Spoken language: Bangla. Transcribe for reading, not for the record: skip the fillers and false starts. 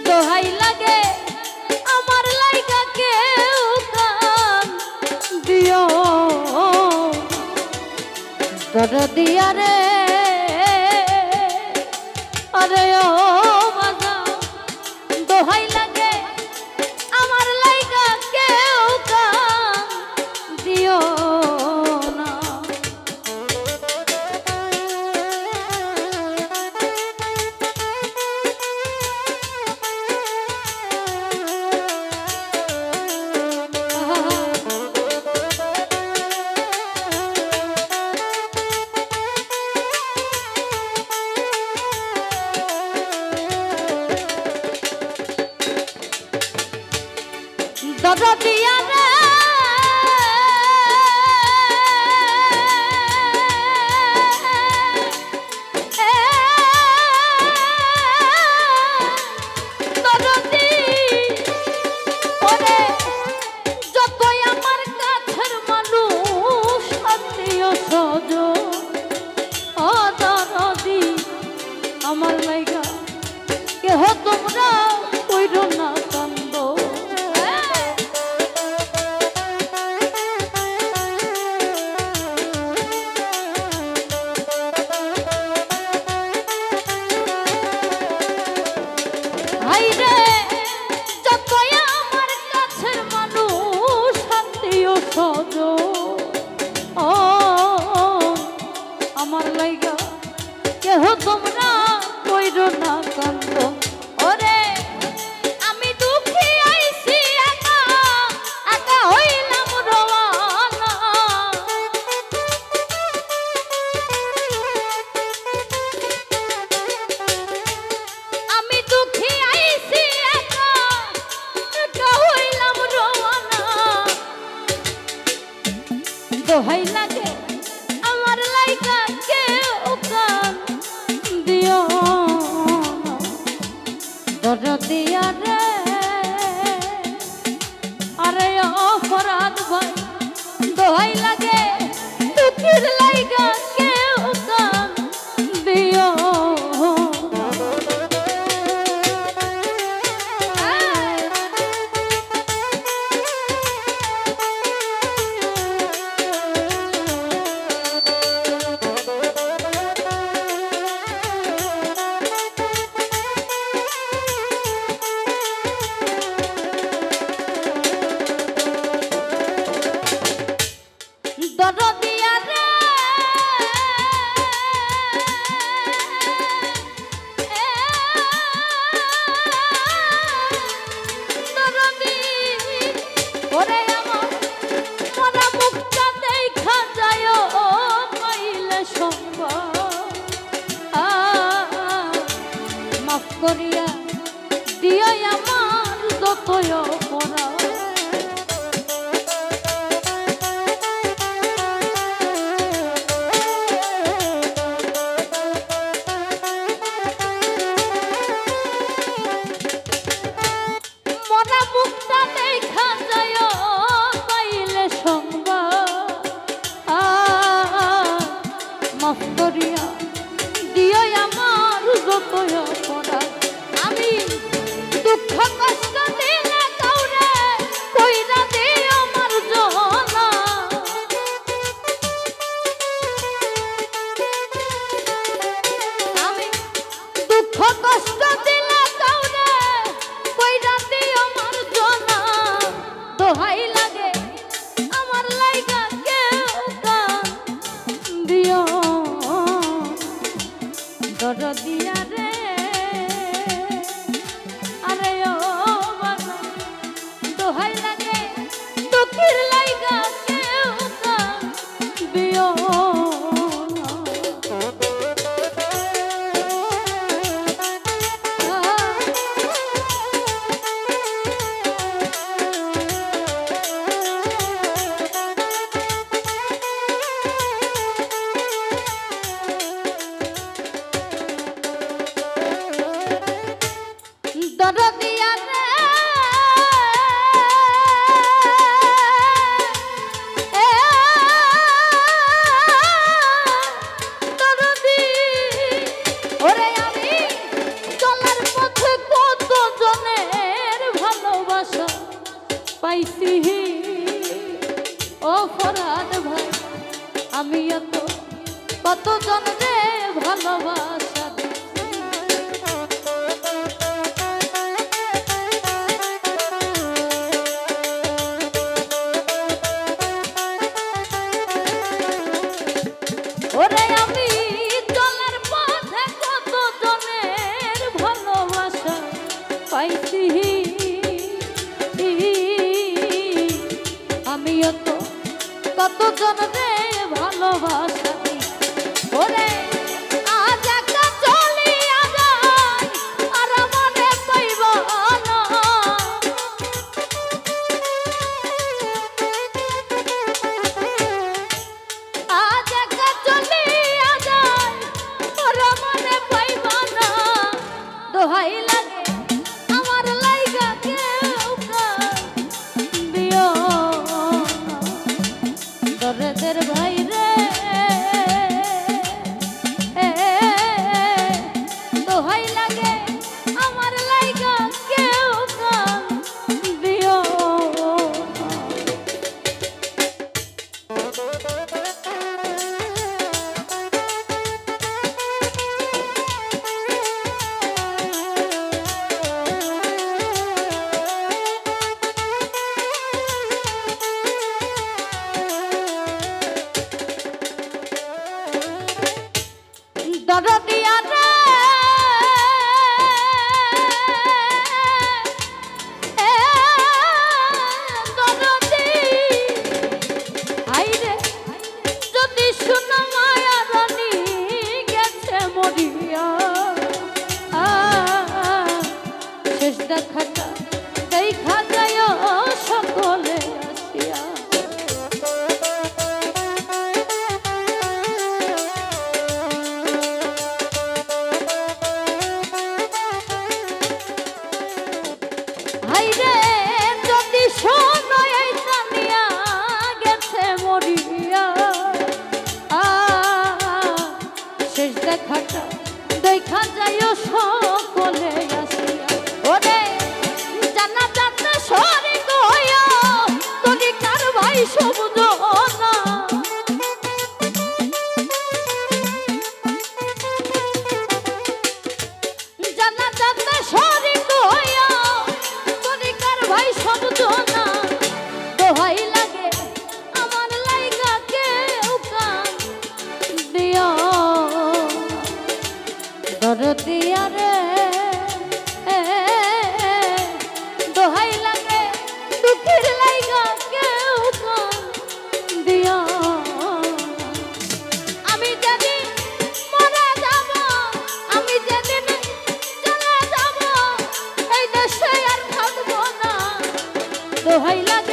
দোহাই লাগে আমার লাইগা কেউ কান দিও দরদিয়া রে আরে ও বাজা দোহাই লাগে আমার লাইগা কেউ কান দিও না দরদিয়া রে দরদি ওরে যতই আমার কাছের মানুষ আত্মীয় স্বজন ও দরদি আমার লাইগা কেহ তোমরা কইরো না কান্দ আমার লাইগা কেহ তোমরা কইরো না কান্দ ওরে আমি দুঃখী আইছি একা একা হইলাম রওয়ানা আমি দুঃখী আইছি একা একা হইলাম রওয়ানা দোহাই লাগে আমার লাইগা কেউ কান দিও দরদিয়া রে আরে অপরাধ ভাই দোহাই লাগে দুঃখের লাইগা কেউ কান দিও দরদিয়া রে দরদি ওরে আমার মরা মুখটা দেখা যায় পাইলে সম্ভব মাফ করিয়া দিও আমার যতই অপরাধ মাফ করিয়া দিও আমার যতই অপরাধ আমি দুঃখ কষ্ট দিলে কাউরে কইরা দিও আমার জনা আমি দুঃখ কষ্ট দিলে কাউরে কইরা দিও আমার জনা দোহাই লাগে আমার লাইগা কেউ কান দিও দরদিয়া রে আরে ও বাবা দোহাই লাগে দুঃখের লাইগা কেউ কান দিও দরদিয়া রে দরদি ওরে আমি চলার পথে কত জন কতজন রে ভালোবাসা ওরে আমি চলার পথে কতজনের ভালোবাসা পাইছি আমিও তো কতজন রে ভালোবাসা ওরে আজ একা চলিয়া যাই আর মনে পাইব না আজ একা চলিয়া যাই আর মনে পাইব না দোহাই লাগে আমার লাইগা কেউ দিও দরদের ভাই রে দোহাই লাগে আমার লাইগা কেউ দিও দরদিয়া রে দরদি আইরে যদি শুনো মায়া রানী গেছে মরিয়া শেষ দেখাটা দেখা যায় সকলে আসিয়া হাইরে যদি শোনো এই জানিয়া গেছে মরিয়া শেষ দেখাটা দেখা যায় সকলে আসিয়া ওরে জানা জানতে শরীর হইয়া তুমি কার ভাই সবুজ না জানা জানতে শরীর হইয়া ভাই সবুজ না দোহাই লাগে আমার লাইগা কেউ দিও দরদিয়া রে দোহাই লাগে দুঃখের লাইগা কেউ দিও আমি যেদিন মরে যাব আমি যেদিন চলে যাব এই দেশে আর থাকবো না দোহাই লাগে